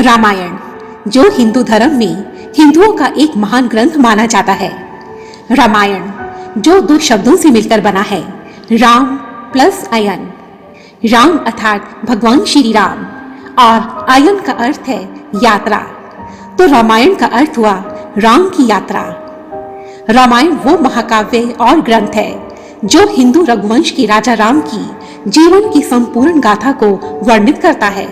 रामायण, जो हिंदू धर्म में हिंदुओं का एक महान ग्रंथ माना जाता है। रामायण, जो दो शब्दों से मिलकर बना है, राम प्लस अयन। राम अर्थात भगवान श्री राम और अयन का अर्थ है यात्रा। तो रामायण का अर्थ हुआ राम की यात्रा। रामायण वो महाकाव्य और ग्रंथ है जो हिंदू रघुवंश के राजा राम की जीवन की संपूर्ण गाथा को वर्णित करता है।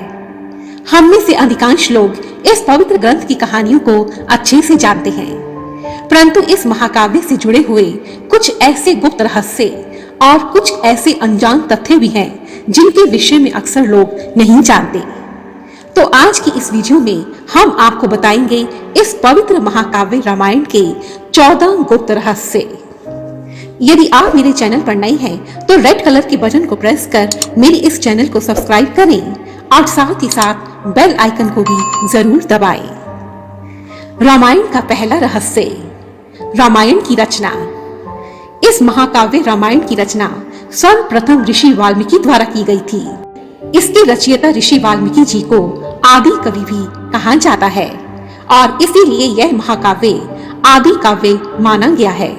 हम में से अधिकांश लोग इस पवित्र ग्रंथ की कहानियों को अच्छे से जानते हैं, परंतु इस महाकाव्य से जुड़े हुए कुछ ऐसे गुप्त रहस्य और कुछ ऐसे अनजान तथ्य भी हैं जिनके विषय में अक्सर लोग नहीं जानते। तो आज की इस वीडियो में हम आपको बताएंगे इस पवित्र महाकाव्य रामायण के 14 गुप्त रहस्य। यदि आप मेरे चैनल पर नए हैं तो रेड कलर के बटन को प्रेस कर मेरे इस चैनल को सब्सक्राइब करें और साथ ही साथ बेल आइकन को भी जरूर दबाएं। रामायण का पहला रहस्य, रामायण की रचना। इस महाकाव्य रामायण की रचना सर्वप्रथम ऋषि वाल्मीकि द्वारा की गई थी। इसके रचयिता ऋषि वाल्मीकि जी को आदि कवि भी कहा जाता है और इसीलिए यह महाकाव्य आदि काव्य माना गया है।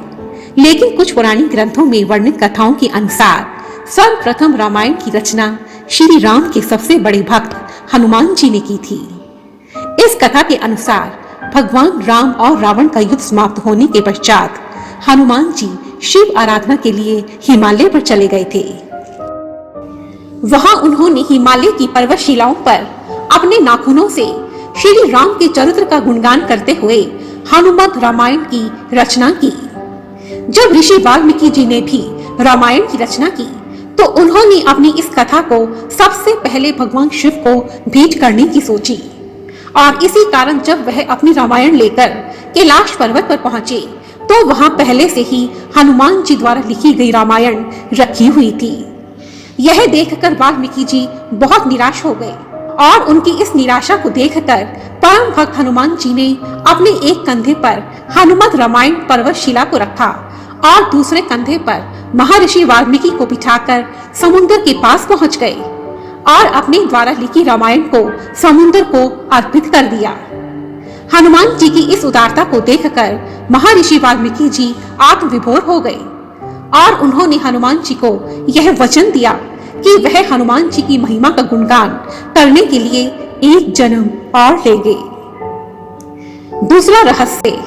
लेकिन कुछ पुरानी ग्रंथों में वर्णित कथाओं के अनुसार सर्वप्रथम रामायण की रचना श्री राम के सबसे बड़े भक्त हनुमान जी ने की थी। इस कथा के अनुसार भगवान राम और रावण का युद्ध समाप्त होने के पश्चात हनुमान जी शिव आराधना के लिए हिमालय पर चले गए थे। वहां उन्होंने हिमालय की पर्वतशिलाओं पर अपने नाखूनों से श्री राम के चरित्र का गुणगान करते हुए हनुमत रामायण की रचना की। जब ऋषि वाल्मीकि जी ने भी रामायण की रचना की तो उन्होंने अपनी इस कथा को सबसे पहले भगवान शिव को भेंट करने की सोची और इसी कारण जब वह अपनी रामायण लेकर कैलाश पर्वत पर पहुंचे तो वहां पहले से ही हनुमान जी द्वारा लिखी गई रामायण रखी हुई थी। यह देखकर वाल्मीकि जी बहुत निराश हो गए और उनकी इस निराशा को देखकर परम भक्त हनुमान जी ने अपने एक कंधे पर हनुमत रामायण पर्वतशिला को रखा और दूसरे कंधे पर महर्षि वाल्मीकि को बिठाकर समुद्र के पास पहुंच गए और अपने द्वारा लिखी रामायण को समुद्र को अर्पित कर दिया। हनुमान जी की इस उदारता को देखकर महर्षि वाल्मीकि जी आत्मविभोर हो गए और उन्होंने हनुमान जी को यह वचन दिया कि वह हनुमान जी की महिमा का गुणगान करने के लिए एक जन्म और लेंगे। दूसरा रहस्य,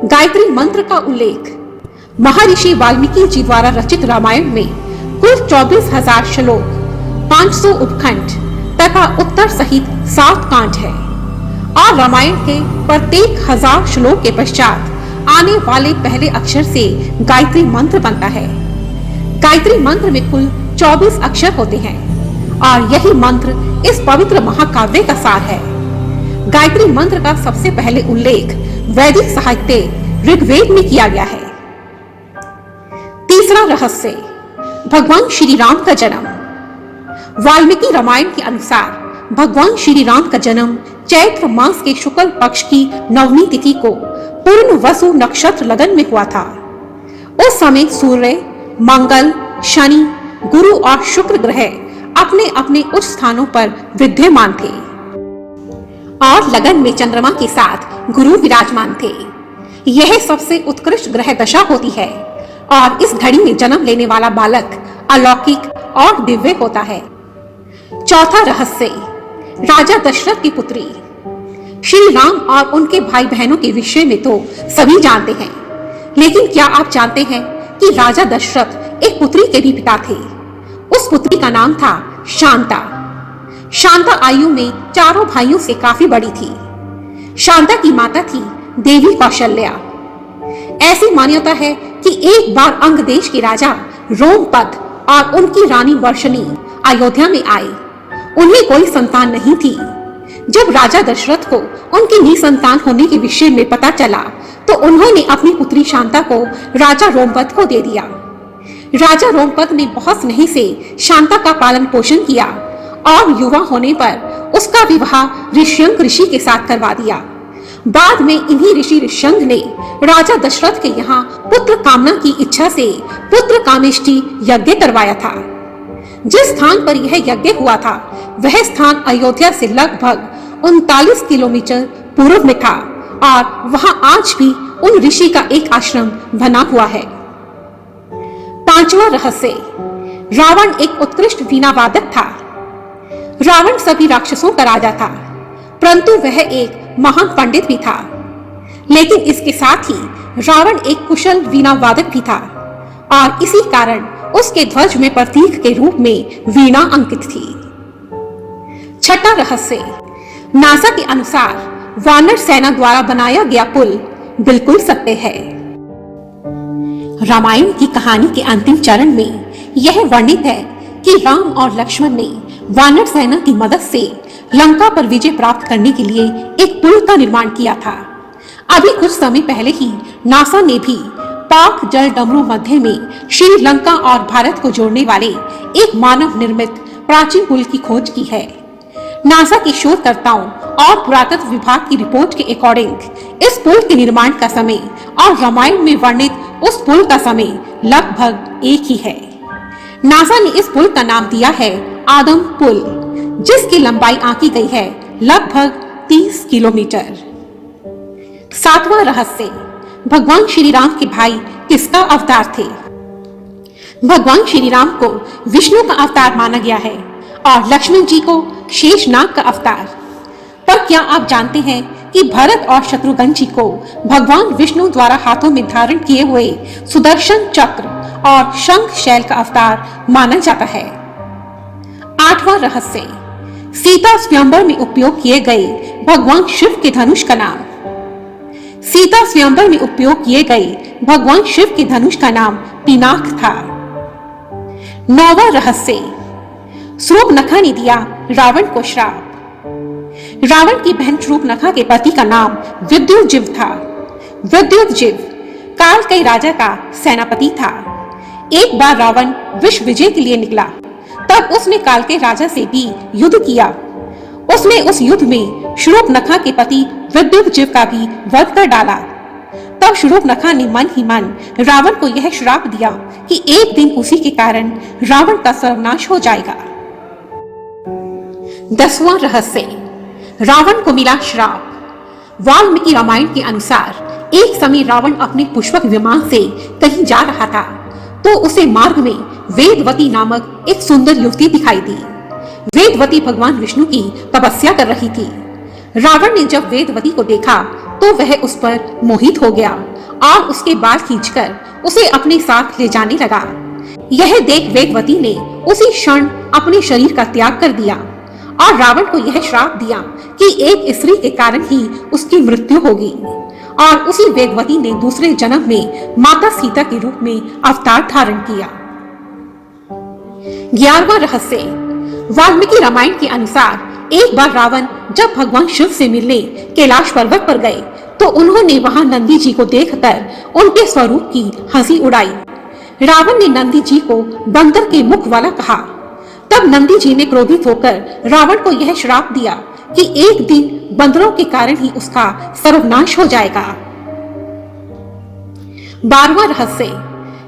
गायत्री मंत्र का उल्लेख। महर्षि वाल्मीकि जी द्वारा रचित रामायण में कुल 24,000 श्लोक, 500 उपखंड तथा उत्तर सहित 7 कांड है और रामायण के प्रत्येक 1000 श्लोक के पश्चात आने वाले पहले अक्षर से गायत्री मंत्र बनता है। गायत्री मंत्र में कुल 24 अक्षर होते हैं और यही मंत्र इस पवित्र महाकाव्य का सार है। गायत्री मंत्र का सबसे पहले उल्लेख वैदिक साहित्य ऋग्वेद में किया गया है। तीसरा रहस्य, भगवान श्री राम का जन्म। वाल्मीकि रामायण के अनुसार भगवान श्री राम का जन्म चैत्र मास के शुक्ल पक्ष की नवमी तिथि को पूर्ण वसु नक्षत्र लगन में हुआ था। उस समय सूर्य, मंगल, शनि, गुरु और शुक्र ग्रह अपने अपने उच्च स्थानों पर विद्यमान थे और लगन में चंद्रमा के साथ गुरु विराजमान थे। यह सबसे उत्कृष्ट ग्रह दशा होती है और इस घड़ी में जन्म लेने वाला बालक अलौकिक और दिव्य होता है। चौथा रहस्य, राजा दशरथ की पुत्री। श्री राम और उनके भाई बहनों के विषय में तो सभी जानते हैं, लेकिन क्या आप जानते हैं कि राजा दशरथ एक पुत्री के भी पिता थे। उस पुत्री का नाम था शांता। शांता आयु में चारों भाइयों से काफी बड़ी थी। शांता की माता थी देवी कौशल्या। ऐसी मान्यता है कि एक बार अंग देश के राजा रोमपद और उनकी रानी वर्षणी अयोध्या में आए। उन्हें कोई संतान नहीं थी। जब राजा दशरथ को उनके निसंतान होने के विषय में पता चला तो उन्होंने अपनी पुत्री शांता को राजा रोमपद को दे दिया। राजा रोमपद ने बहुत स्नेह से शांता का पालन पोषण किया और युवा होने पर उसका विवाह ऋष्यंक ऋषि के साथ करवा दिया। बाद में इन्हीं ऋषि ऋष्यंक ने राजा दशरथ के यहाँ पुत्र कामना की इच्छा से पुत्र कामेष्टि यज्ञ करवाया था। जिस स्थान पर यह यज्ञ हुआ था वह स्थान अयोध्या से लगभग 39 किलोमीटर पूर्व में था और वहां आज भी उन ऋषि का एक आश्रम बना हुआ है। पांचवा रहस्य, रावण एक उत्कृष्ट वीणा वादक था। रावण सभी राक्षसों का राजा था, परंतु वह एक महान पंडित भी था। लेकिन इसके साथ ही रावण एक कुशल वीणा वादक भी था और इसी कारण उसके ध्वज में प्रतीक के रूप में वीणा अंकित थी। छठा रहस्य, नासा के अनुसार वानर सेना द्वारा बनाया गया पुल बिल्कुल सत्य है। रामायण की कहानी के अंतिम चरण में यह वर्णित है कि राम और लक्ष्मण ने वानर सेना की मदद से लंका पर विजय प्राप्त करने के लिए एक पुल का निर्माण किया था। अभी कुछ समय पहले ही नासा ने भी पाक जल डमरू मध्य में श्रीलंका और भारत को जोड़ने वाले एक मानव निर्मित प्राचीन पुल की खोज की है। नासा के शोधकर्ताओं और पुरातत्व विभाग की रिपोर्ट के अकॉर्डिंग इस पुल के निर्माण का समय और रामायण में वर्णित उस पुल का समय लगभग एक ही है। नासा ने इस पुल का नाम दिया है आदम पुल, जिसकी लंबाई आंकी गई है लगभग 30 किलोमीटर। सातवां रहस्य, भगवान श्री राम के भाई किसका अवतार थे? भगवान श्री राम को विष्णु का अवतार माना गया है और लक्ष्मण जी को शेषनाग का अवतार। पर क्या आप जानते हैं कि भरत और शत्रुघ्न जी को भगवान विष्णु द्वारा हाथों में धारण किए हुए सुदर्शन चक्र और शंख शैल का अवतार माना जाता है। आठवां रहस्य, सीता स्वयंवर में उपयोग किए गए भगवान शिव के धनुष का नाम। सीता स्वयंवर में उपयोग किए गए भगवान शिव के धनुष का नाम पिनाक था। नौवां रहस्य, शूर्पणखा ने दिया रावण को श्राप। रावण की बहन शूर्पणखा के पति का नाम विद्युतजिह्व था। विद्युतजिह्व काल के राजा का सेनापति था। एक बार रावण विश्व विजय के लिए निकला, तब उसने काल के राजा से भी युद्ध किया। उसने उस युद्ध में शूर्पणखा के पति विद्युतजिह्व का भी वध कर डाला। तब शूर्पणखा ने मन ही मन रावण को यह श्राप दिया कि एक दिन उसी के कारण रावण का सर्वनाश हो जाएगा। 10वां रहस्य, रावण को मिला श्राप। वाल्मीकि रामायण के अनुसार एक समय रावण अपने पुष्पक विमान से कहीं जा रहा था, तो उसे मार्ग में वेदवती नामक एक सुंदर युवती दिखाई दी। वेदवती भगवान विष्णु की तपस्या कर रही थी। रावण ने जब वेदवती को देखा तो वह उस पर मोहित हो गया और उसके बाल खींचकर उसे अपने साथ ले जाने लगा। यह देख वेदवती ने उसी क्षण अपने शरीर का त्याग कर दिया और रावण को यह श्राप दिया कि एक स्त्री के कारण ही उसकी मृत्यु होगी। और उसी वेदवती ने दूसरे जन्म में माता सीता के रूप में अवतार धारण किया। 11वां रहस्य, वाल्मीकि रामायण के अनुसार एक बार रावण जब भगवान शिव से मिलने कैलाश पर्वत पर गए तो उन्होंने वहां नंदी जी को देखकर उनके स्वरूप की हंसी उड़ाई। रावण ने नंदी जी को बंदर के मुख वाला कहा। तब नंदी जी ने क्रोधित होकर रावण को यह श्राप दिया कि एक दिन बंदरों के कारण ही उसका सर्वनाश हो जाएगा। 12वां रहस्य,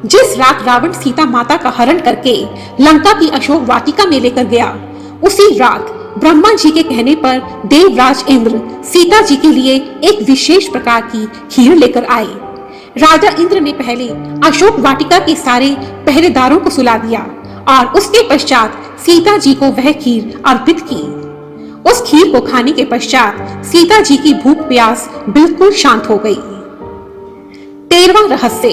जिस रात रावण सीता माता का हरण करके लंका की अशोक वाटिका में लेकर गया, उसी रात ब्रह्मा जी के कहने पर देवराज इंद्र सीता जी के लिए एक विशेष प्रकार की खीर लेकर आए। राजा इंद्र ने पहले अशोक वाटिका के सारे पहरेदारों को सुला दिया और उसके पश्चात सीता जी को वह खीर अर्पित की। उस खीर को खाने के पश्चात सीता जी की भूख प्यास बिल्कुल शांत हो गई। 13वां रहस्य,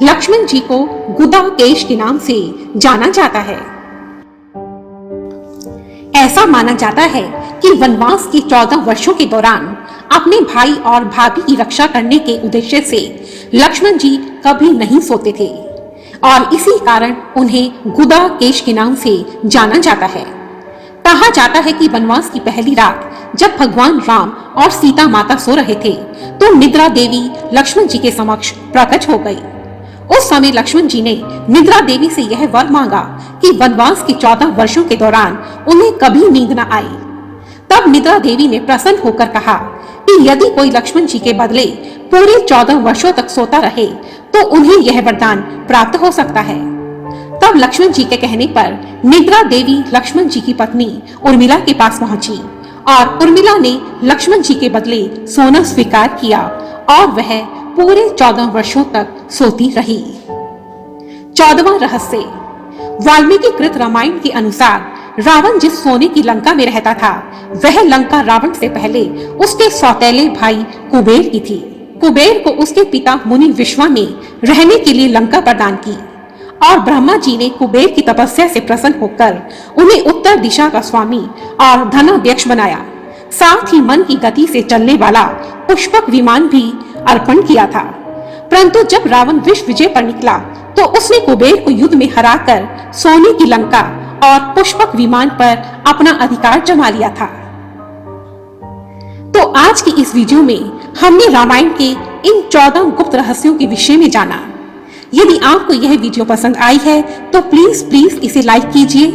लक्ष्मण जी को गुदाकेश के नाम से जाना जाता है। ऐसा माना जाता है कि वनवास के 14 वर्षों के दौरान अपने भाई और भाभी की रक्षा करने के उद्देश्य से लक्ष्मण जी कभी नहीं सोते थे और इसी कारण उन्हें गुदाकेश के नाम से जाना जाता है। कहा जाता है कि वनवास की पहली रात जब भगवान राम और सीता माता सो रहे थे तो निद्रा देवी लक्ष्मण जी के समक्ष प्रकट हो गई। उस समय लक्ष्मण जी ने निद्रा देवी से यह वर मांगा कि वनवास के 14 वर्षों के दौरान उन्हें कभी नींद न आए। तब निद्रा देवी ने प्रसन्न होकर कहा कि यदि कोई लक्ष्मण जी के बदले पूरे 14 वर्षों तक सोता रहे तो उन्हें यह वरदान प्राप्त हो सकता है। तब लक्ष्मण जी के कहने पर निद्रा देवी लक्ष्मण जी की पत्नी उर्मिला के पास पहुंची और उर्मिला ने लक्ष्मण जी के बदले सोना स्वीकार किया और वह पूरे 14 वर्षों तक सोती रही। 14वां रहस्य। वाल्मीकि कृत रामायण के अनुसार रावण जिस सोने की लंका में रहता था वह लंका रावण से पहले उसके सौतेले भाई कुबेर की थी। कुबेर को उसके पिता मुनि विश्वा ने रहने के लिए लंका प्रदान की और ब्रह्मा जी ने कुबेर की तपस्या से प्रसन्न होकर उन्हें उत्तर दिशा का स्वामी और धनाध्यक्ष बनाया। साथ ही मन की गति से चलने वाला पुष्पक विमान भी अर्पण किया था। परंतु जब रावण विश्व विजय पर निकला तो उसने कुबेर को युद्ध में हराकर सोने की लंका और पुष्पक विमान पर अपना अधिकार जमा लिया था। तो आज की इस वीडियो में हमने रामायण के इन 14 गुप्त रहस्यों के विषय में जाना। यदि आपको यह वीडियो पसंद आई है तो प्लीज इसे लाइक कीजिए,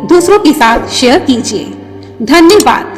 दूसरों के साथ शेयर कीजिए। धन्यवाद।